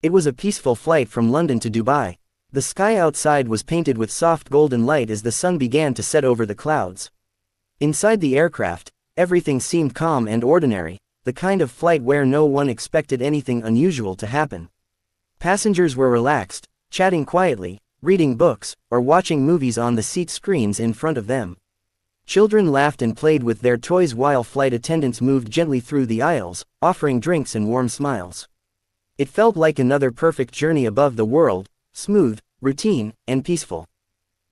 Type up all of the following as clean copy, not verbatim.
It was a peaceful flight from London to Dubai. The sky outside was painted with soft golden light as the sun began to set over the clouds. Inside the aircraft, everything seemed calm and ordinary, the kind of flight where no one expected anything unusual to happen. Passengers were relaxed, chatting quietly, reading books, or watching movies on the seat screens in front of them. Children laughed and played with their toys while flight attendants moved gently through the aisles, offering drinks and warm smiles. It felt like another perfect journey above the world, smooth, routine, and peaceful.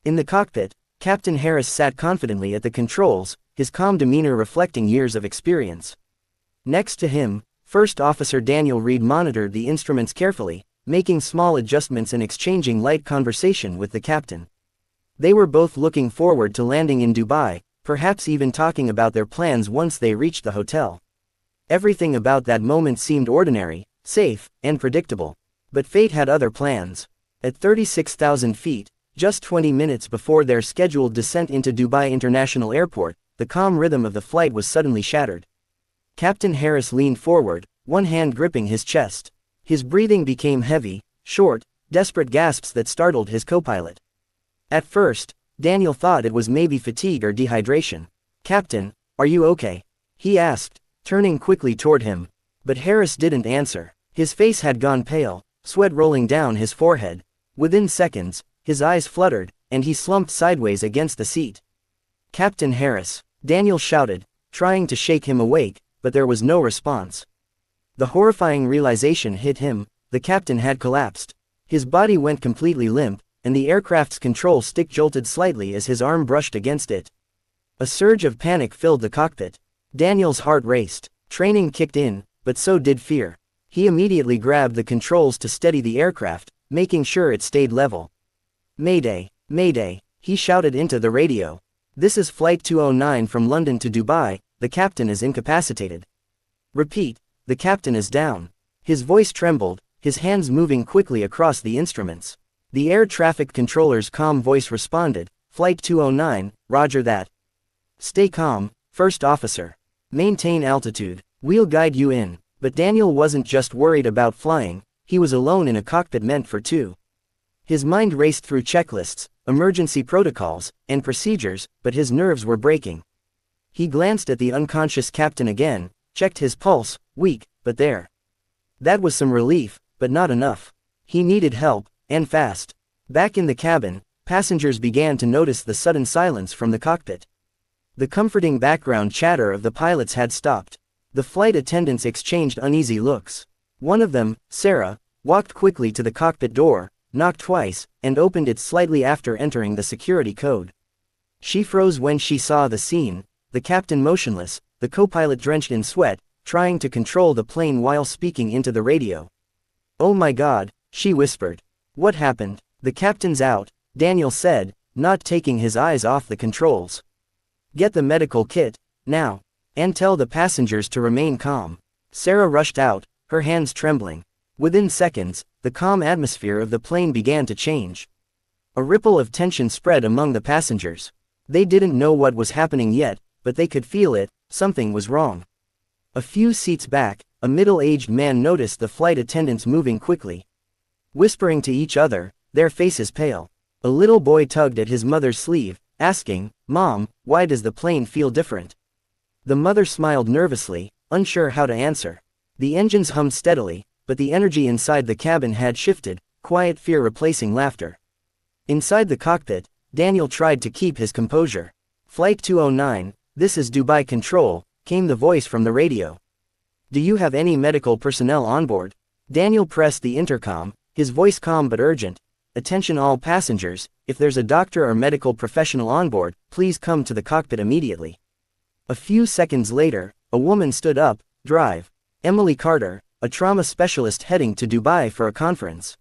In the cockpit, Captain Harris sat confidently at the controls, his calm demeanor reflecting years of experience. Next to him, First Officer Daniel Reed monitored the instruments carefully, making small adjustments and exchanging light conversation with the captain. They were both looking forward to landing in Dubai, perhaps even talking about their plans once they reached the hotel. Everything about that moment seemed ordinary, safe, and predictable. But fate had other plans. At 36,000 feet, just 20 minutes before their scheduled descent into Dubai International Airport, the calm rhythm of the flight was suddenly shattered. Captain Harris leaned forward, one hand gripping his chest. His breathing became heavy, short, desperate gasps that startled his co-pilot. At first, Daniel thought it was maybe fatigue or dehydration. "Captain, are you okay?" he asked, turning quickly toward him. But Harris didn't answer. His face had gone pale, sweat rolling down his forehead. Within seconds, his eyes fluttered, and he slumped sideways against the seat. "Captain Harris," Daniel shouted, trying to shake him awake, but there was no response. The horrifying realization hit him: the captain had collapsed. His body went completely limp, and the aircraft's control stick jolted slightly as his arm brushed against it. A surge of panic filled the cockpit. Daniel's heart raced. Training kicked in, but so did fear. He immediately grabbed the controls to steady the aircraft, making sure it stayed level. "Mayday, Mayday," he shouted into the radio. "This is Flight 209 from London to Dubai, the captain is incapacitated. Repeat, the captain is down." His voice trembled, his hands moving quickly across the instruments. The air traffic controller's calm voice responded, "Flight 209, roger that. Stay calm, First Officer. Maintain altitude. We'll guide you in." But Daniel wasn't just worried about flying, he was alone in a cockpit meant for two. His mind raced through checklists, emergency protocols, and procedures, but his nerves were breaking. He glanced at the unconscious captain again, checked his pulse, weak, but there. That was some relief, but not enough. He needed help, and fast. Back in the cabin, passengers began to notice the sudden silence from the cockpit. The comforting background chatter of the pilots had stopped. The flight attendants exchanged uneasy looks. One of them, Sarah, walked quickly to the cockpit door, knocked twice, and opened it slightly after entering the security code. She froze when she saw the scene, the captain motionless, the co-pilot drenched in sweat, trying to control the plane while speaking into the radio. "Oh my God," she whispered. "What happened?" "The captain's out," Daniel said, not taking his eyes off the controls. "Get the medical kit, now. And tell the passengers to remain calm." Sarah rushed out, her hands trembling. Within seconds, the calm atmosphere of the plane began to change. A ripple of tension spread among the passengers. They didn't know what was happening yet, but they could feel it: something was wrong. A few seats back, a middle-aged man noticed the flight attendants moving quickly. Whispering to each other, their faces pale. A little boy tugged at his mother's sleeve, asking, "Mom, why does the plane feel different?" The mother smiled nervously, unsure how to answer. The engines hummed steadily, but the energy inside the cabin had shifted, quiet fear replacing laughter. Inside the cockpit, Daniel tried to keep his composure. "Flight 209, this is Dubai Control," came the voice from the radio. "Do you have any medical personnel on board?" Daniel pressed the intercom, his voice calm but urgent. "Attention all passengers, if there's a doctor or medical professional on board, please come to the cockpit immediately." A few seconds later, a woman stood up. "Drive. Emily Carter, a trauma specialist heading to Dubai for a conference."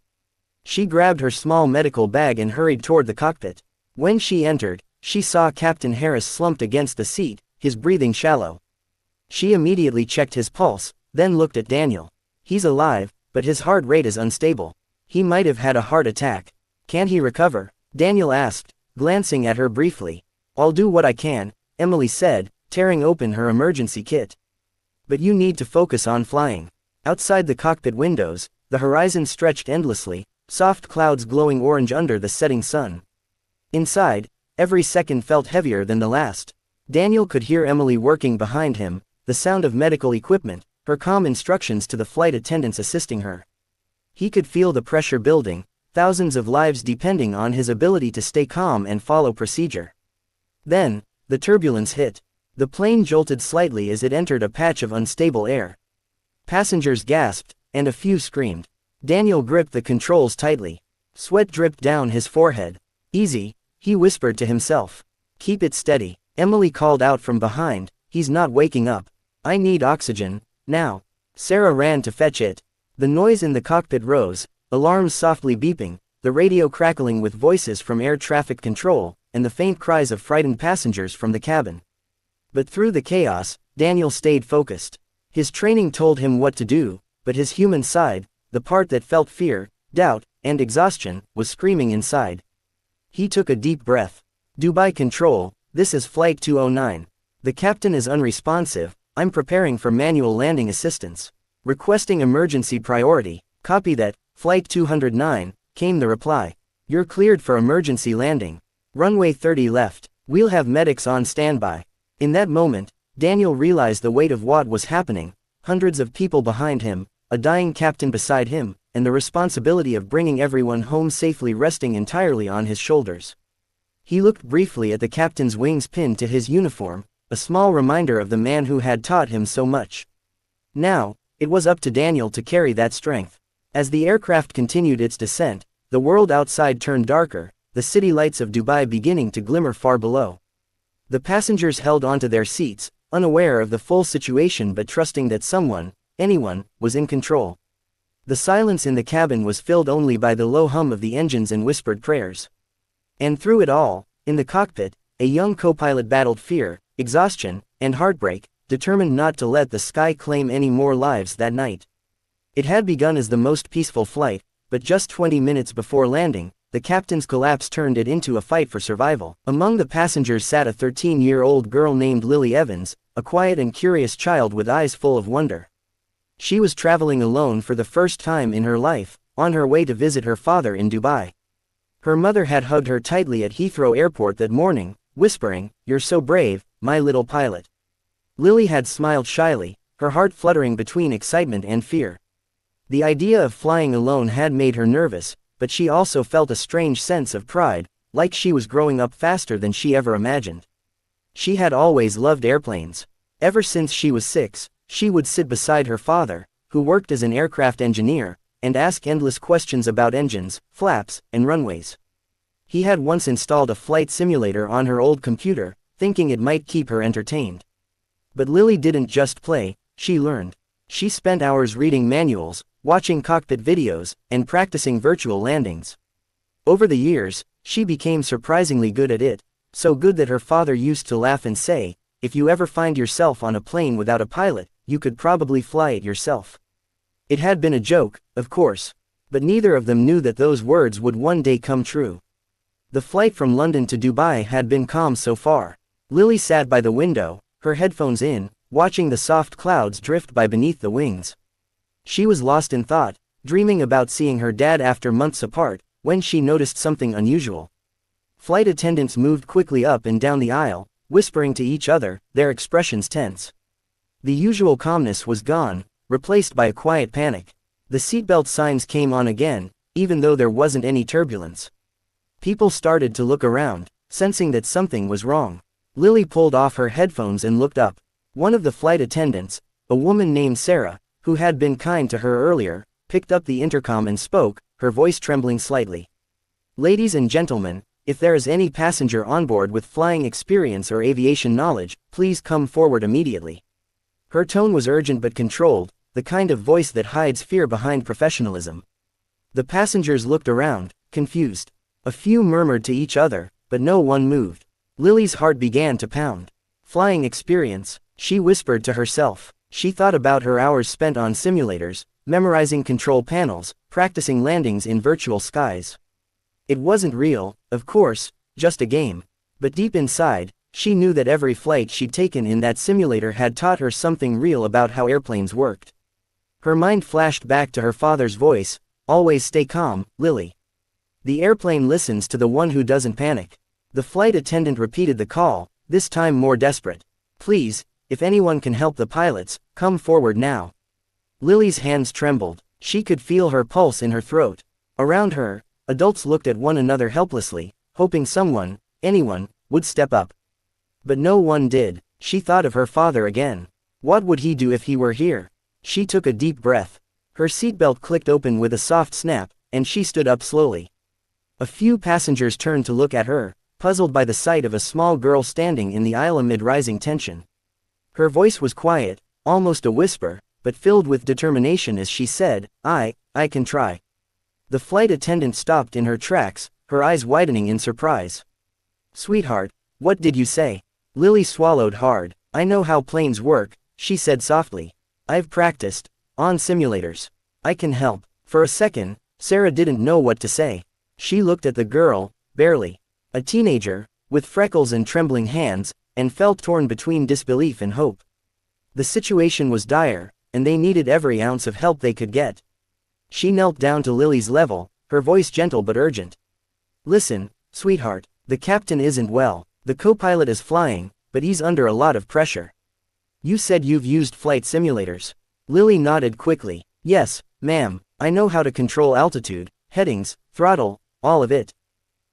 She grabbed her small medical bag and hurried toward the cockpit. When she entered, she saw Captain Harris slumped against the seat, his breathing shallow. She immediately checked his pulse, then looked at Daniel. "He's alive, but his heart rate is unstable. He might have had a heart attack." "Can he recover?" Daniel asked, glancing at her briefly. "I'll do what I can," Emily said, tearing open her emergency kit. "But you need to focus on flying." Outside the cockpit windows, the horizon stretched endlessly, soft clouds glowing orange under the setting sun. Inside, every second felt heavier than the last. Daniel could hear Emily working behind him, the sound of medical equipment, her calm instructions to the flight attendants assisting her. He could feel the pressure building, thousands of lives depending on his ability to stay calm and follow procedure. Then, the turbulence hit. The plane jolted slightly as it entered a patch of unstable air. Passengers gasped, and a few screamed. Daniel gripped the controls tightly. Sweat dripped down his forehead. "Easy," he whispered to himself. "Keep it steady." Emily called out from behind, "He's not waking up. I need oxygen, now." Sarah ran to fetch it. The noise in the cockpit rose, alarms softly beeping, the radio crackling with voices from air traffic control, and the faint cries of frightened passengers from the cabin. But through the chaos, Daniel stayed focused. His training told him what to do, but his human side, the part that felt fear, doubt, and exhaustion, was screaming inside. He took a deep breath. "Dubai Control, this is Flight 209. The captain is unresponsive. I'm preparing for manual landing assistance. Requesting emergency priority. Copy that, Flight 209, came the reply. You're cleared for emergency landing. Runway 30 left. We'll have medics on standby." In that moment, Daniel realized the weight of what was happening, hundreds of people behind him, a dying captain beside him, and the responsibility of bringing everyone home safely resting entirely on his shoulders. He looked briefly at the captain's wings pinned to his uniform, a small reminder of the man who had taught him so much. Now, it was up to Daniel to carry that strength. As the aircraft continued its descent, the world outside turned darker, the city lights of Dubai beginning to glimmer far below. The passengers held onto their seats, unaware of the full situation but trusting that someone, anyone, was in control. The silence in the cabin was filled only by the low hum of the engines and whispered prayers. And through it all, in the cockpit, a young co-pilot battled fear, exhaustion, and heartbreak, determined not to let the sky claim any more lives that night. It had begun as the most peaceful flight, but just 20 minutes before landing, the captain's collapse turned it into a fight for survival. Among the passengers sat a 13-year-old girl named Lily Evans, a quiet and curious child with eyes full of wonder. She was traveling alone for the first time in her life, on her way to visit her father in Dubai. Her mother had hugged her tightly at Heathrow Airport that morning, whispering, "You're so brave, my little pilot." Lily had smiled shyly, her heart fluttering between excitement and fear. The idea of flying alone had made her nervous, but she also felt a strange sense of pride, like she was growing up faster than she ever imagined. She had always loved airplanes. Ever since she was 6, she would sit beside her father, who worked as an aircraft engineer, and ask endless questions about engines, flaps, and runways. He had once installed a flight simulator on her old computer, thinking it might keep her entertained. But Lily didn't just play, she learned. She spent hours reading manuals, watching cockpit videos, and practicing virtual landings. Over the years, she became surprisingly good at it, so good that her father used to laugh and say, "If you ever find yourself on a plane without a pilot, you could probably fly it yourself." It had been a joke, of course, but neither of them knew that those words would one day come true. The flight from London to Dubai had been calm so far. Lily sat by the window, her headphones in, watching the soft clouds drift by beneath the wings. She was lost in thought, dreaming about seeing her dad after months apart, when she noticed something unusual. Flight attendants moved quickly up and down the aisle, whispering to each other, their expressions tense. The usual calmness was gone, replaced by a quiet panic. The seatbelt signs came on again, even though there wasn't any turbulence. People started to look around, sensing that something was wrong. Lily pulled off her headphones and looked up. One of the flight attendants, a woman named Sarah, who had been kind to her earlier, picked up the intercom and spoke, her voice trembling slightly. "Ladies and gentlemen, if there is any passenger on board with flying experience or aviation knowledge, please come forward immediately." Her tone was urgent but controlled, the kind of voice that hides fear behind professionalism. The passengers looked around, confused. A few murmured to each other, but no one moved. Lily's heart began to pound. Flying experience, she whispered to herself. She thought about her hours spent on simulators, memorizing control panels, practicing landings in virtual skies. It wasn't real, of course, just a game. But deep inside, she knew that every flight she'd taken in that simulator had taught her something real about how airplanes worked. Her mind flashed back to her father's voice, "Always stay calm, Lily. The airplane listens to the one who doesn't panic." The flight attendant repeated the call, this time more desperate. "Please, if anyone can help the pilots, come forward now." Lily's hands trembled. She could feel her pulse in her throat. Around her, adults looked at one another helplessly, hoping someone, anyone, would step up. But no one did. She thought of her father again. What would he do if he were here? She took a deep breath. Her seatbelt clicked open with a soft snap, and she stood up slowly. A few passengers turned to look at her, puzzled by the sight of a small girl standing in the aisle amid rising tension. Her voice was quiet, almost a whisper, but filled with determination as she said, I can try." The flight attendant stopped in her tracks, her eyes widening in surprise. "Sweetheart, what did you say?" Lily swallowed hard. "I know how planes work," she said softly. "I've practiced on simulators. I can help." For a second, Sarah didn't know what to say. She looked at the girl, barely a teenager, with freckles and trembling hands, and felt torn between disbelief and hope. The situation was dire, and they needed every ounce of help they could get. She knelt down to Lily's level, her voice gentle but urgent. "Listen, sweetheart, the captain isn't well. The co-pilot is flying, but he's under a lot of pressure. You said you've used flight simulators." Lily nodded quickly. "Yes, ma'am, I know how to control altitude, headings, throttle, all of it.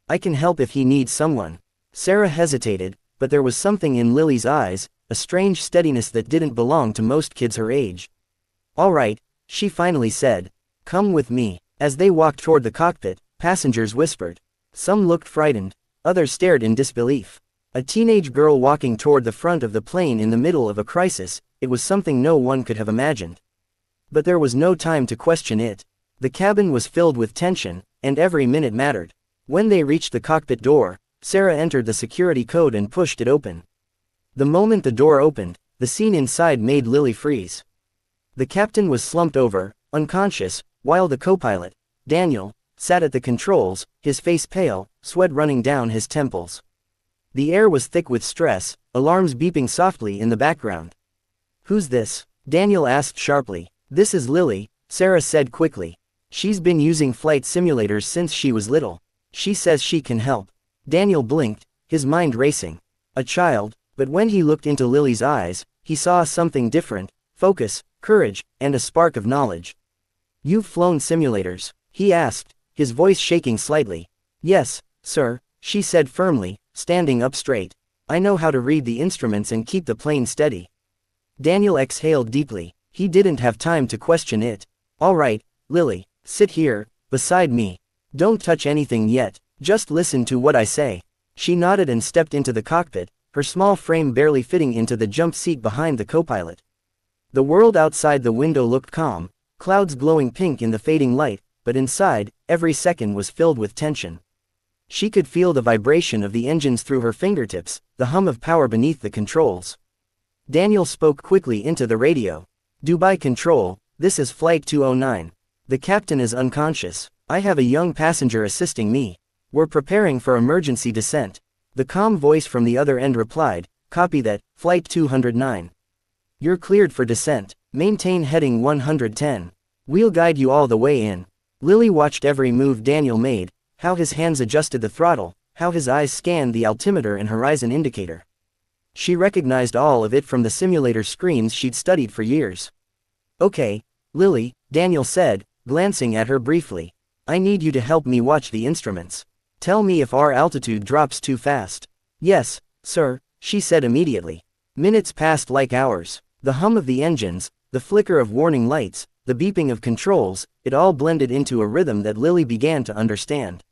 I can help if he needs someone." Sarah hesitated, but there was something in Lily's eyes, a strange steadiness that didn't belong to most kids her age. "All right," she finally said. "Come with me." As they walked toward the cockpit, passengers whispered. Some looked frightened, others stared in disbelief. A teenage girl walking toward the front of the plane in the middle of a crisis, it was something no one could have imagined. But there was no time to question it. The cabin was filled with tension, and every minute mattered. When they reached the cockpit door, Sarah entered the security code and pushed it open. The moment the door opened, the scene inside made Lily freeze. The captain was slumped over, unconscious, while the co-pilot, Daniel, sat at the controls, his face pale, sweat running down his temples. The air was thick with stress, alarms beeping softly in the background. "Who's this?" Daniel asked sharply. "This is Lily," Sarah said quickly. "She's been using flight simulators since she was little. She says she can help." Daniel blinked, his mind racing. A child, but when he looked into Lily's eyes, he saw something different: focus, courage, and a spark of knowledge. "You've flown simulators?" he asked, his voice shaking slightly. "Yes, sir," she said firmly, standing up straight. "I know how to read the instruments and keep the plane steady." Daniel exhaled deeply. He didn't have time to question it. "All right, Lily, sit here, beside me. Don't touch anything yet, just listen to what I say." She nodded and stepped into the cockpit, her small frame barely fitting into the jump seat behind the co-pilot. The world outside the window looked calm, clouds glowing pink in the fading light, but inside, every second was filled with tension. She could feel the vibration of the engines through her fingertips, the hum of power beneath the controls. Daniel spoke quickly into the radio. "Dubai Control, this is Flight 209. The captain is unconscious. I have a young passenger assisting me. We're preparing for emergency descent." The calm voice from the other end replied, "Copy that, Flight 209. You're cleared for descent. Maintain heading 110. We'll guide you all the way in." Lily watched every move Daniel made, how his hands adjusted the throttle, how his eyes scanned the altimeter and horizon indicator. She recognized all of it from the simulator screens she'd studied for years. "Okay, Lily," Daniel said, glancing at her briefly. "I need you to help me watch the instruments. Tell me if our altitude drops too fast." "Yes, sir," she said immediately. Minutes passed like hours. The hum of the engines, the flicker of warning lights, the beeping of controls, it all blended into a rhythm that Lily began to understand.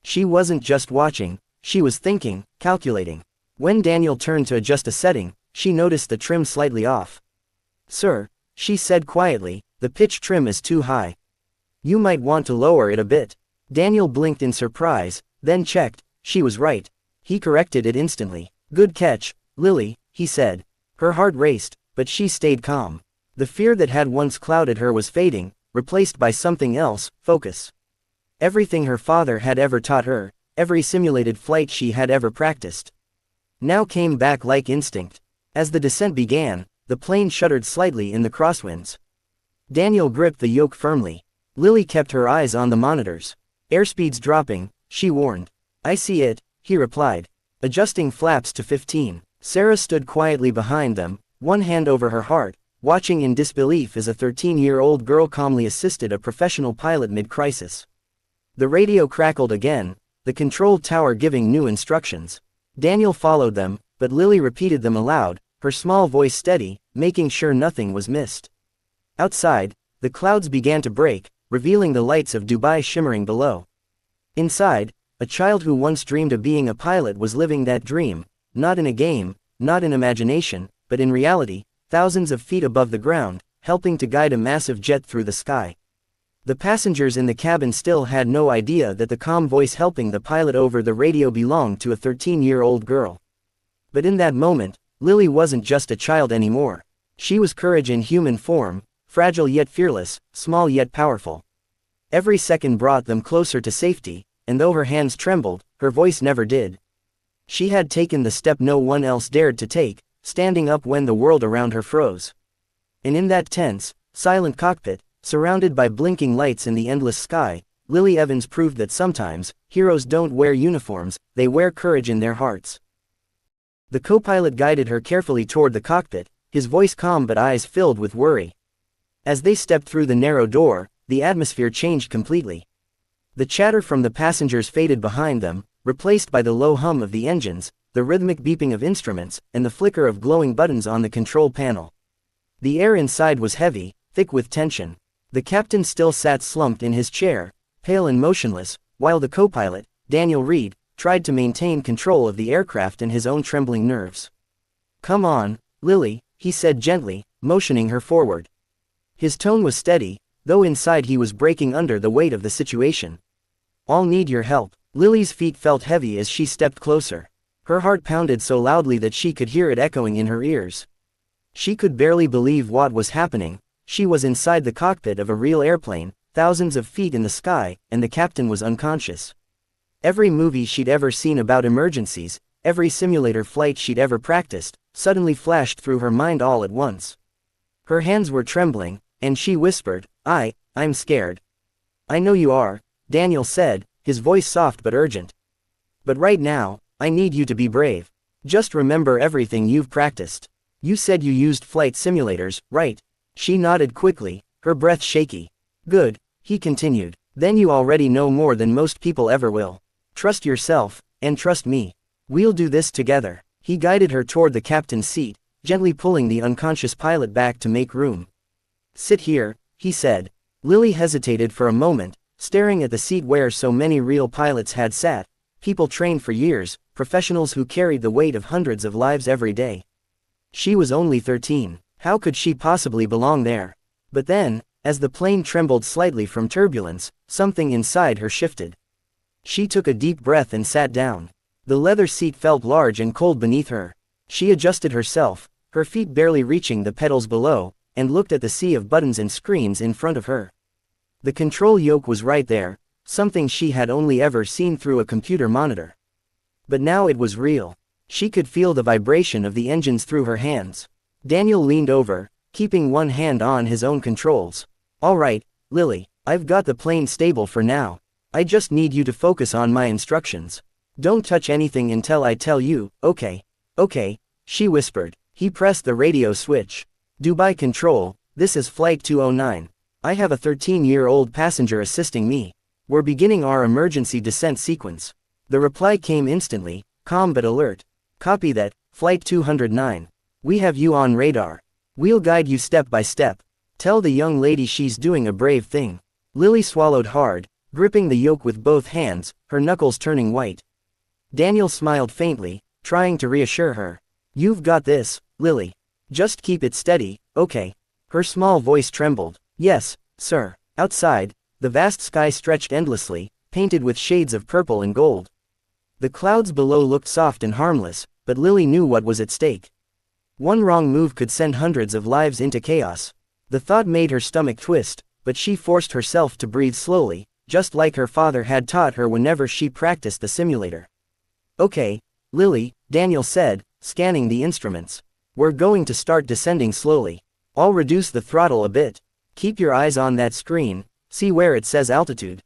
She wasn't just watching, she was thinking, calculating. When Daniel turned to adjust a setting, she noticed the trim slightly off. "Sir," she said quietly, "the pitch trim is too high. You might want to lower it a bit." Daniel blinked in surprise, then checked. She was right. He corrected it instantly. "Good catch, Lily," he said. Her heart raced, but she stayed calm. The fear that had once clouded her was fading, replaced by something else: focus. Everything her father had ever taught her, every simulated flight she had ever practiced, now came back like instinct. As the descent began, the plane shuddered slightly in the crosswinds. Daniel gripped the yoke firmly. Lily kept her eyes on the monitors. "Airspeed's dropping," she warned. "I see it," he replied. Adjusting flaps to 15. Sarah stood quietly behind them, one hand over her heart, watching in disbelief as a 13-year-old girl calmly assisted a professional pilot mid-crisis. The radio crackled again, the control tower giving new instructions. Daniel followed them, but Lily repeated them aloud, her small voice steady, making sure nothing was missed. Outside, the clouds began to break, revealing the lights of Dubai shimmering below. Inside, a child who once dreamed of being a pilot was living that dream, not in a game, not in imagination, but in reality, thousands of feet above the ground, helping to guide a massive jet through the sky. The passengers in the cabin still had no idea that the calm voice helping the pilot over the radio belonged to a 13-year-old girl. But in that moment, Lily wasn't just a child anymore. She was courage in human form, fragile yet fearless, small yet powerful. Every second brought them closer to safety, and though her hands trembled, her voice never did. She had taken the step no one else dared to take, standing up when the world around her froze. And in that tense, silent cockpit, surrounded by blinking lights in the endless sky, Lily Evans proved that sometimes, heroes don't wear uniforms, they wear courage in their hearts. The co-pilot guided her carefully toward the cockpit, his voice calm but eyes filled with worry. As they stepped through the narrow door, the atmosphere changed completely. The chatter from the passengers faded behind them, replaced by the low hum of the engines, the rhythmic beeping of instruments, and the flicker of glowing buttons on the control panel. The air inside was heavy, thick with tension. The captain still sat slumped in his chair, pale and motionless, while the co-pilot, Daniel Reed, tried to maintain control of the aircraft and his own trembling nerves. "Come on, Lily," he said gently, motioning her forward. His tone was steady, though inside he was breaking under the weight of the situation. "I'll need your help." Lily's feet felt heavy as she stepped closer. Her heart pounded so loudly that she could hear it echoing in her ears. She could barely believe what was happening. She was inside the cockpit of a real airplane, thousands of feet in the sky, and the captain was unconscious. Every movie she'd ever seen about emergencies, every simulator flight she'd ever practiced, suddenly flashed through her mind all at once. Her hands were trembling, and she whispered, I'm scared." "I know you are," Daniel said, his voice soft but urgent. "But right now, I need you to be brave. Just remember everything you've practiced. You said you used flight simulators, right?" She nodded quickly, her breath shaky. "Good," he continued. "Then you already know more than most people ever will. Trust yourself, and trust me. We'll do this together." He guided her toward the captain's seat, gently pulling the unconscious pilot back to make room. "Sit here," he said. Lily hesitated for a moment, staring at the seat where so many real pilots had sat, people trained for years, professionals who carried the weight of hundreds of lives every day. She was only 13. How could she possibly belong there? But then, as the plane trembled slightly from turbulence, something inside her shifted. She took a deep breath and sat down. The leather seat felt large and cold beneath her. She adjusted herself, her feet barely reaching the pedals below, and looked at the sea of buttons and screens in front of her. The control yoke was right there, something she had only ever seen through a computer monitor. But now it was real. She could feel the vibration of the engines through her hands. Daniel leaned over, keeping one hand on his own controls. "All right, Lily, I've got the plane stable for now. I just need you to focus on my instructions. Don't touch anything until I tell you, okay?" "Okay," she whispered. He pressed the radio switch. "Dubai Control, this is Flight 209. I have a 13-year-old passenger assisting me. We're beginning our emergency descent sequence." The reply came instantly, calm but alert. "Copy that, Flight 209. We have you on radar. We'll guide you step by step. Tell the young lady she's doing a brave thing." Lily swallowed hard, gripping the yoke with both hands, her knuckles turning white. Daniel smiled faintly, trying to reassure her. "You've got this, Lily. Just keep it steady, okay?" Her small voice trembled. "Yes, sir." Outside, the vast sky stretched endlessly, painted with shades of purple and gold. The clouds below looked soft and harmless, but Lily knew what was at stake. One wrong move could send hundreds of lives into chaos. The thought made her stomach twist, but she forced herself to breathe slowly, just like her father had taught her whenever she practiced the simulator. "Okay, Lily," Daniel said, scanning the instruments. "We're going to start descending slowly. I'll reduce the throttle a bit. Keep your eyes on that screen, see where it says altitude.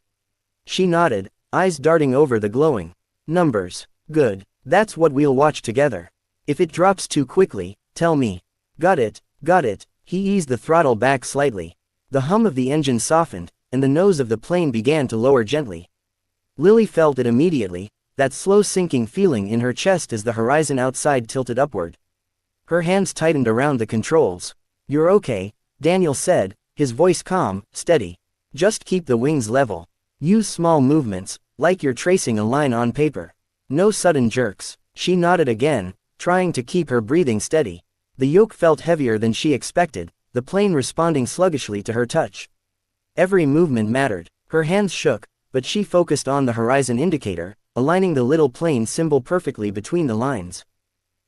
She nodded, eyes darting over the glowing numbers. Good. That's what we'll watch together. If it drops too quickly, tell me. Got it, got it. He eased the throttle back slightly. The hum of the engine softened, and the nose of the plane began to lower gently. Lily felt it immediately, that slow sinking feeling in her chest as the horizon outside tilted upward. Her hands tightened around the controls. You're okay, Daniel said, his voice calm, steady. Just keep the wings level. Use small movements, like you're tracing a line on paper. No sudden jerks. She nodded again, trying to keep her breathing steady. The yoke felt heavier than she expected, the plane responding sluggishly to her touch. Every movement mattered. Her hands shook, but she focused on the horizon indicator, aligning the little plane symbol perfectly between the lines.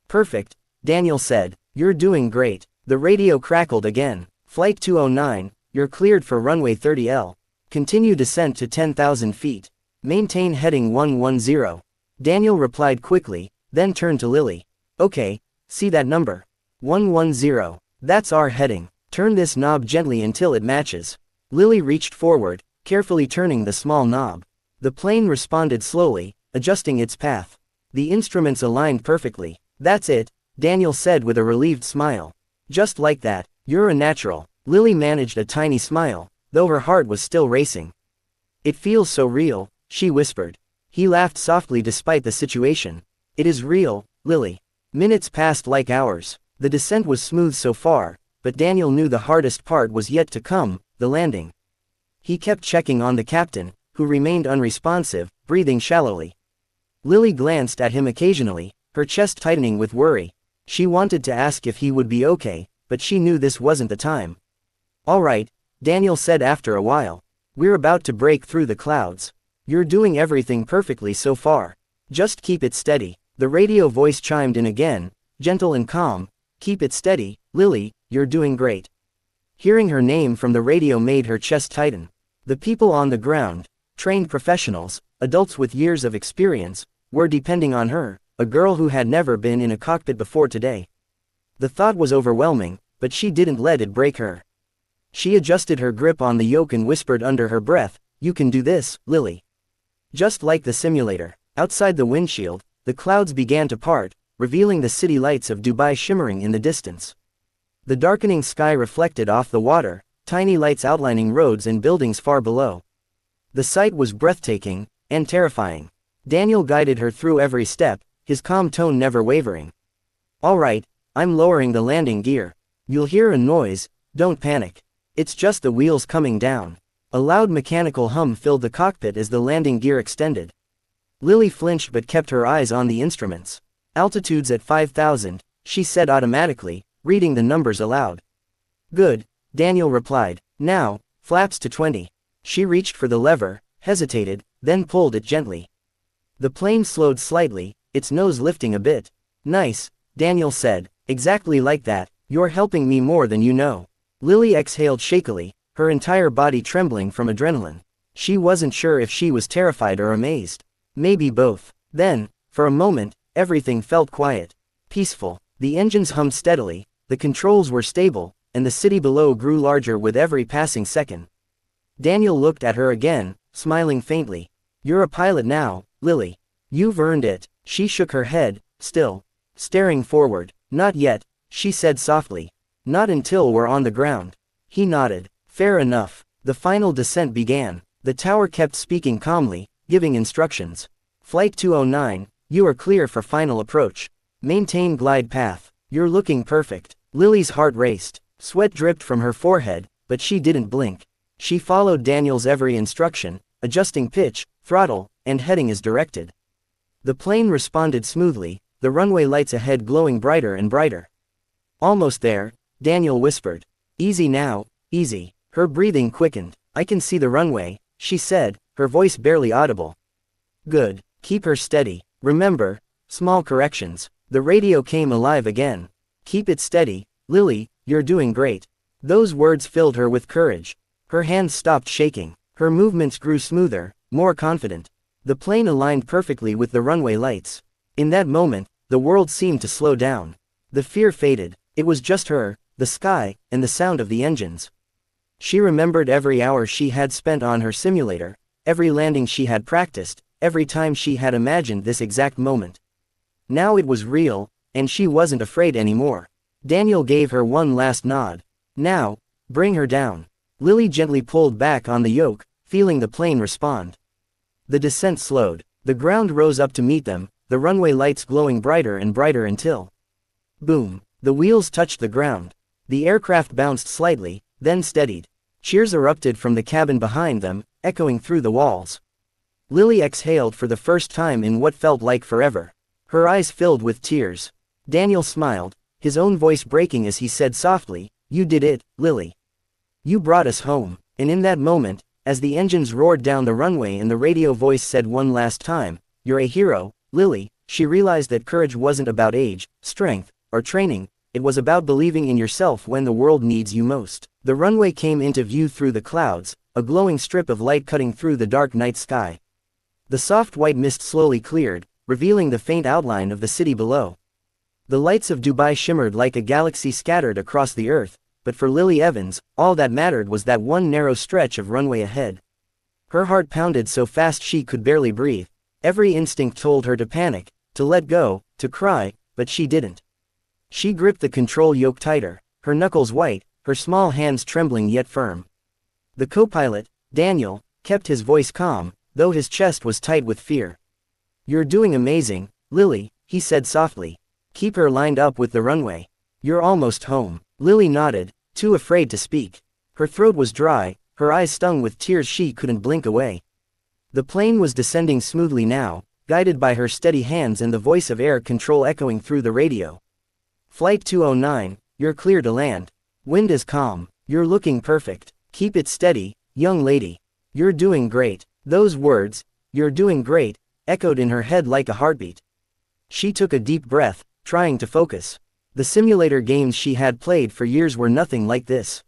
Perfect, Daniel said. You're doing great. The radio crackled again. Flight 209, you're cleared for runway 30L. Continue descent to 10,000 feet. Maintain heading 110. Daniel replied quickly, then turned to Lily. Okay, see that number? 110. That's our heading. Turn this knob gently until it matches. Lily reached forward, carefully turning the small knob. The plane responded slowly, adjusting its path. The instruments aligned perfectly. That's it, Daniel said with a relieved smile. Just like that, you're a natural. Lily managed a tiny smile, though her heart was still racing. It feels so real, she whispered. He laughed softly despite the situation. It is real, Lily. Minutes passed like hours. The descent was smooth so far, but Daniel knew the hardest part was yet to come, the landing. He kept checking on the captain, who remained unresponsive, breathing shallowly. Lily glanced at him occasionally, her chest tightening with worry. She wanted to ask if he would be okay, but she knew this wasn't the time. All right, Daniel said after a while. We're about to break through the clouds. You're doing everything perfectly so far. Just keep it steady. The radio voice chimed in again, gentle and calm. Keep it steady, Lily, you're doing great. Hearing her name from the radio made her chest tighten. The people on the ground, trained professionals, adults with years of experience, were depending on her, a girl who had never been in a cockpit before today. The thought was overwhelming, but she didn't let it break her. She adjusted her grip on the yoke and whispered under her breath, "You can do this, Lily." Just like the simulator, outside the windshield, the clouds began to part, revealing the city lights of Dubai shimmering in the distance. The darkening sky reflected off the water, tiny lights outlining roads and buildings far below. The sight was breathtaking, and terrifying. Daniel guided her through every step, his calm tone never wavering. "All right, I'm lowering the landing gear. You'll hear a noise, don't panic. It's just the wheels coming down." A loud mechanical hum filled the cockpit as the landing gear extended. Lily flinched but kept her eyes on the instruments. "Altitude's at 5,000, she said automatically, reading the numbers aloud. "Good," Daniel replied. "Now, flaps to 20. She reached for the lever, hesitated, then pulled it gently. The plane slowed slightly, its nose lifting a bit. "Nice," Daniel said, "exactly like that, you're helping me more than you know." Lily exhaled shakily, her entire body trembling from adrenaline. She wasn't sure if she was terrified or amazed. Maybe both. Then, for a moment, everything felt quiet. Peaceful. The engines hummed steadily, the controls were stable, and the city below grew larger with every passing second. Daniel looked at her again, smiling faintly. "You're a pilot now, Lily. You've earned it." She shook her head, still staring forward. "Not yet," she said softly. "Not until we're on the ground." He nodded. "Fair enough." The final descent began. The tower kept speaking calmly, giving instructions. "Flight 209, you are clear for final approach. Maintain glide path. You're looking perfect." Lily's heart raced. Sweat dripped from her forehead, but she didn't blink. She followed Daniel's every instruction, adjusting pitch, throttle, and heading as directed. The plane responded smoothly, the runway lights ahead glowing brighter and brighter. "Almost there," Daniel whispered. "Easy now, easy." Her breathing quickened. "I can see the runway," she said, her voice barely audible. "Good. Keep her steady. Remember, small corrections." The radio came alive again. "Keep it steady, Lily, you're doing great." Those words filled her with courage. Her hands stopped shaking. Her movements grew smoother, more confident. The plane aligned perfectly with the runway lights. In that moment, the world seemed to slow down. The fear faded. It was just her, the sky, and the sound of the engines. She remembered every hour she had spent on her simulator, every landing she had practiced, every time she had imagined this exact moment. Now it was real, and she wasn't afraid anymore. Daniel gave her one last nod. Now, bring her down. Lily gently pulled back on the yoke, feeling the plane respond. The descent slowed. The ground rose up to meet them, the runway lights glowing brighter and brighter until... Boom! The wheels touched the ground. The aircraft bounced slightly, then steadied. Cheers erupted from the cabin behind them, echoing through the walls. Lily exhaled for the first time in what felt like forever. Her eyes filled with tears. Daniel smiled, his own voice breaking as he said softly, "You did it, Lily. You brought us home." And in that moment, as the engines roared down the runway and the radio voice said one last time, "You're a hero, Lily," she realized that courage wasn't about age, strength, or training. It was about believing in yourself when the world needs you most. The runway came into view through the clouds, a glowing strip of light cutting through the dark night sky. The soft white mist slowly cleared, revealing the faint outline of the city below. The lights of Dubai shimmered like a galaxy scattered across the earth, but for Lily Evans, all that mattered was that one narrow stretch of runway ahead. Her heart pounded so fast she could barely breathe. Every instinct told her to panic, to let go, to cry, but she didn't. She gripped the control yoke tighter, her knuckles white, her small hands trembling yet firm. The co-pilot, Daniel, kept his voice calm, though his chest was tight with fear. "You're doing amazing, Lily," he said softly. "Keep her lined up with the runway. You're almost home." Lily nodded, too afraid to speak. Her throat was dry, her eyes stung with tears she couldn't blink away. The plane was descending smoothly now, guided by her steady hands and the voice of air control echoing through the radio. "Flight 209, you're clear to land. Wind is calm. You're looking perfect. Keep it steady, young lady. You're doing great." Those words, "You're doing great," echoed in her head like a heartbeat. She took a deep breath, trying to focus. The simulator games she had played for years were nothing like this.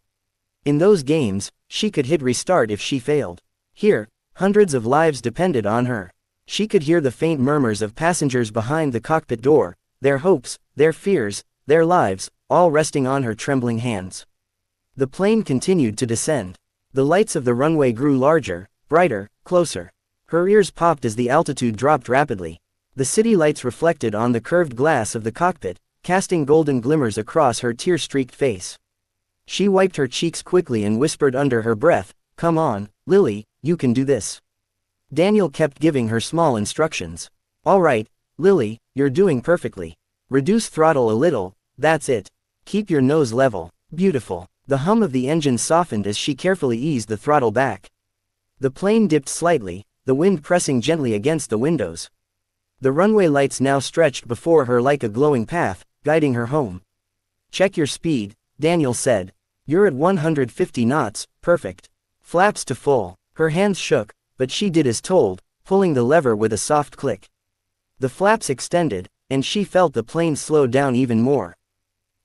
In those games, she could hit restart if she failed. Here, hundreds of lives depended on her. She could hear the faint murmurs of passengers behind the cockpit door, their hopes, their fears, their lives, all resting on her trembling hands. The plane continued to descend. The lights of the runway grew larger, brighter, closer. Her ears popped as the altitude dropped rapidly. The city lights reflected on the curved glass of the cockpit, casting golden glimmers across her tear-streaked face. She wiped her cheeks quickly and whispered under her breath, "Come on, Lily, you can do this." Daniel kept giving her small instructions. "All right, Lily, you're doing perfectly. Reduce throttle a little, that's it. Keep your nose level. Beautiful." The hum of the engine softened as she carefully eased the throttle back. The plane dipped slightly, the wind pressing gently against the windows. The runway lights now stretched before her like a glowing path, guiding her home. "Check your speed," Daniel said. "You're at 150 knots, perfect. Flaps to full." Her hands shook, but she did as told, pulling the lever with a soft click. The flaps extended, and she felt the plane slow down even more.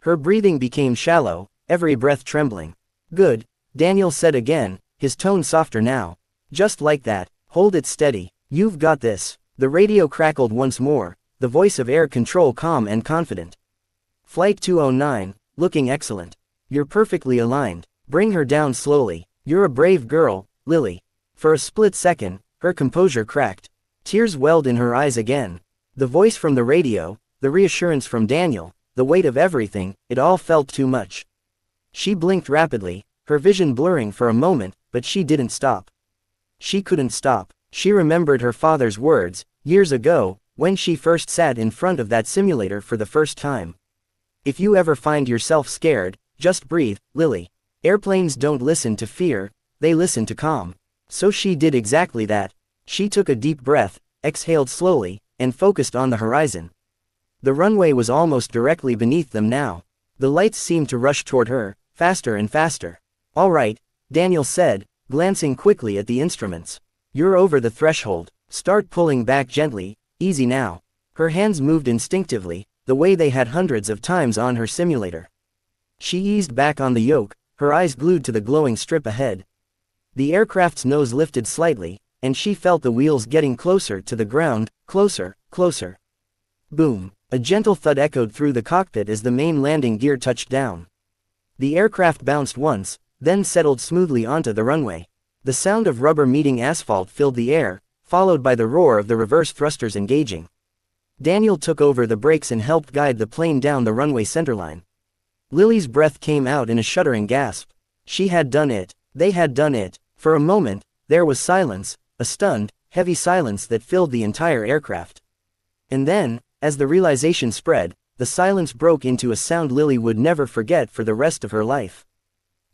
Her breathing became shallow, every breath trembling. "Good," Daniel said again, his tone softer now. "Just like that, hold it steady. You've got this." The radio crackled once more, the voice of air control calm and confident. "Flight 209, looking excellent. You're perfectly aligned. Bring her down slowly. You're a brave girl, Lily." For a split second, her composure cracked. Tears welled in her eyes again. The voice from the radio, the reassurance from Daniel, the weight of everything, it all felt too much. She blinked rapidly, her vision blurring for a moment, but she didn't stop. She couldn't stop. She remembered her father's words, years ago, when she first sat in front of that simulator for the first time. "If you ever find yourself scared, just breathe, Lily. Airplanes don't listen to fear, they listen to calm." So she did exactly that. She took a deep breath, exhaled slowly, and focused on the horizon. The runway was almost directly beneath them now. The lights seemed to rush toward her, faster and faster. "All right," Daniel said, glancing quickly at the instruments. "You're over the threshold. Start pulling back gently, easy now." Her hands moved instinctively, the way they had hundreds of times on her simulator. She eased back on the yoke, her eyes glued to the glowing strip ahead. The aircraft's nose lifted slightly, and she felt the wheels getting closer to the ground, closer, closer. Boom! A gentle thud echoed through the cockpit as the main landing gear touched down. The aircraft bounced once, then settled smoothly onto the runway. The sound of rubber meeting asphalt filled the air, followed by the roar of the reverse thrusters engaging. Daniel took over the brakes and helped guide the plane down the runway centerline. Lily's breath came out in a shuddering gasp. She had done it. They had done it. For a moment, there was silence, a stunned, heavy silence that filled the entire aircraft. And then, as the realization spread, the silence broke into a sound Lily would never forget for the rest of her life.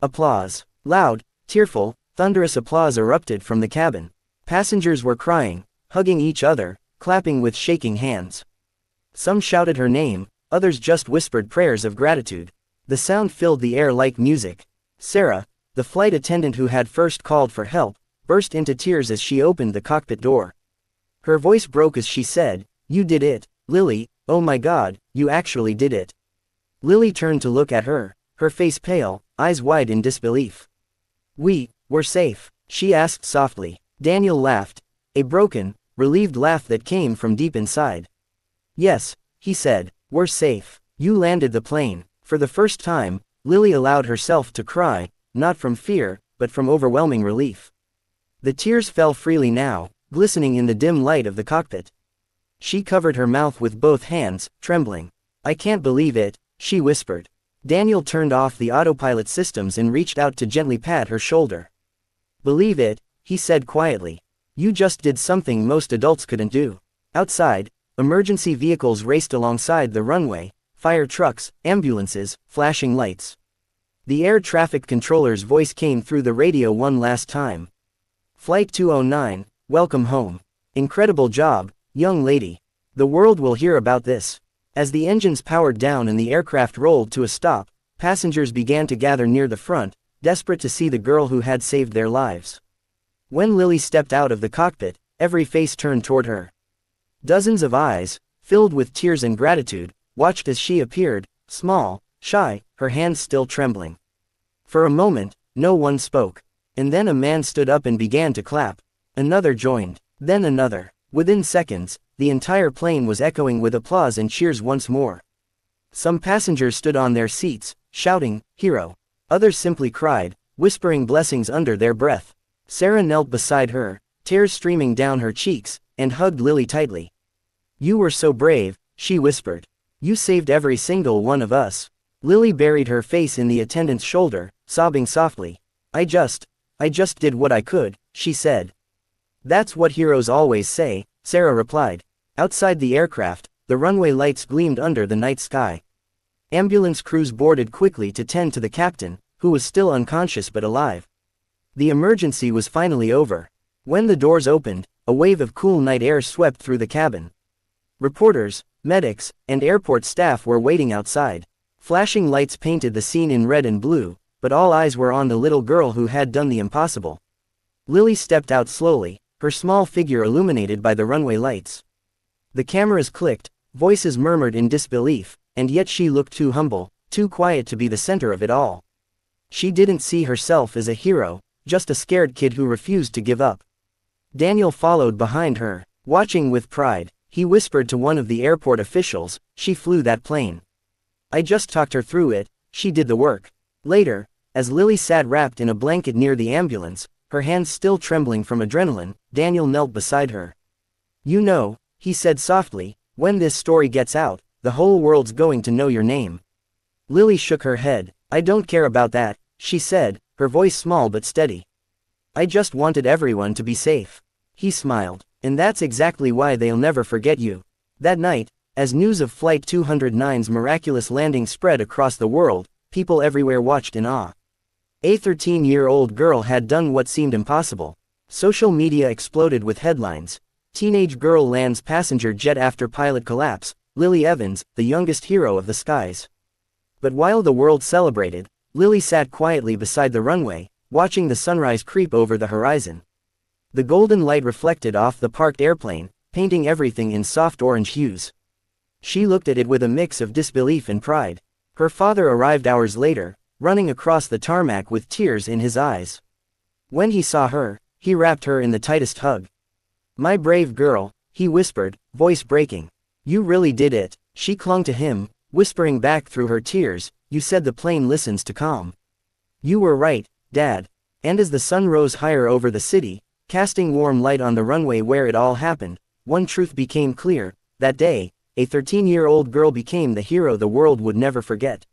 Applause. Loud, tearful, thunderous applause erupted from the cabin. Passengers were crying, hugging each other, clapping with shaking hands. Some shouted her name, others just whispered prayers of gratitude. The sound filled the air like music. Sarah, the flight attendant who had first called for help, burst into tears as she opened the cockpit door. Her voice broke as she said, "You did it, Lily, oh my God, you actually did it." Lily turned to look at her, her face pale, eyes wide in disbelief. We're safe," she asked softly. Daniel laughed, a broken, relieved laugh that came from deep inside. "Yes," he said, "we're safe. You landed the plane." For the first time, Lily allowed herself to cry, not from fear, but from overwhelming relief. The tears fell freely now, glistening in the dim light of the cockpit. She covered her mouth with both hands, trembling. "I can't believe it," she whispered. Daniel turned off the autopilot systems and reached out to gently pat her shoulder. "Believe it," he said quietly. "You just did something most adults couldn't do." Outside, emergency vehicles raced alongside the runway, fire trucks, ambulances, flashing lights. The air traffic controller's voice came through the radio one last time. "Flight 209, welcome home. Incredible job, young lady. The world will hear about this." As the engines powered down and the aircraft rolled to a stop, passengers began to gather near the front, desperate to see the girl who had saved their lives. When Lily stepped out of the cockpit, every face turned toward her. Dozens of eyes, filled with tears and gratitude, watched as she appeared, small, shy, her hands still trembling. For a moment, no one spoke. And then a man stood up and began to clap. Another joined. Then another. Within seconds, the entire plane was echoing with applause and cheers once more. Some passengers stood on their seats, shouting, "Hero." Others simply cried, whispering blessings under their breath. Sarah knelt beside her, tears streaming down her cheeks, and hugged Lily tightly. "You were so brave," she whispered. "You saved every single one of us." Lily buried her face in the attendant's shoulder, sobbing softly. I just did what I could," she said. "That's what heroes always say," Sarah replied. Outside the aircraft, the runway lights gleamed under the night sky. Ambulance crews boarded quickly to tend to the captain, who was still unconscious but alive. The emergency was finally over. When the doors opened, a wave of cool night air swept through the cabin. Reporters, medics, and airport staff were waiting outside. Flashing lights painted the scene in red and blue, but all eyes were on the little girl who had done the impossible. Lily stepped out slowly, her small figure illuminated by the runway lights. The cameras clicked, voices murmured in disbelief, and yet she looked too humble, too quiet to be the center of it all. She didn't see herself as a hero, just a scared kid who refused to give up. Daniel followed behind her, watching with pride. He whispered to one of the airport officials, "She flew that plane. I just talked her through it, she did the work." Later, as Lily sat wrapped in a blanket near the ambulance, her hands still trembling from adrenaline, Daniel knelt beside her. "You know," he said softly, "when this story gets out, the whole world's going to know your name." Lily shook her head. "I don't care about that," she said, her voice small but steady. "I just wanted everyone to be safe." He smiled. "And that's exactly why they'll never forget you." That night, as news of Flight 209's miraculous landing spread across the world, people everywhere watched in awe. A 13-year-old girl had done what seemed impossible. Social media exploded with headlines. "Teenage girl lands passenger jet after pilot collapse, Lily Evans, the youngest hero of the skies." But while the world celebrated, Lily sat quietly beside the runway, watching the sunrise creep over the horizon. The golden light reflected off the parked airplane, painting everything in soft orange hues. She looked at it with a mix of disbelief and pride. Her father arrived hours later, running across the tarmac with tears in his eyes. When he saw her, he wrapped her in the tightest hug. "My brave girl," he whispered, voice breaking. "You really did it." She clung to him, whispering back through her tears, "You said the plane listens to calm." "You were right," Dad. And as the sun rose higher over the city, casting warm light on the runway where it all happened, one truth became clear: that day, a 13-year-old girl became the hero the world would never forget.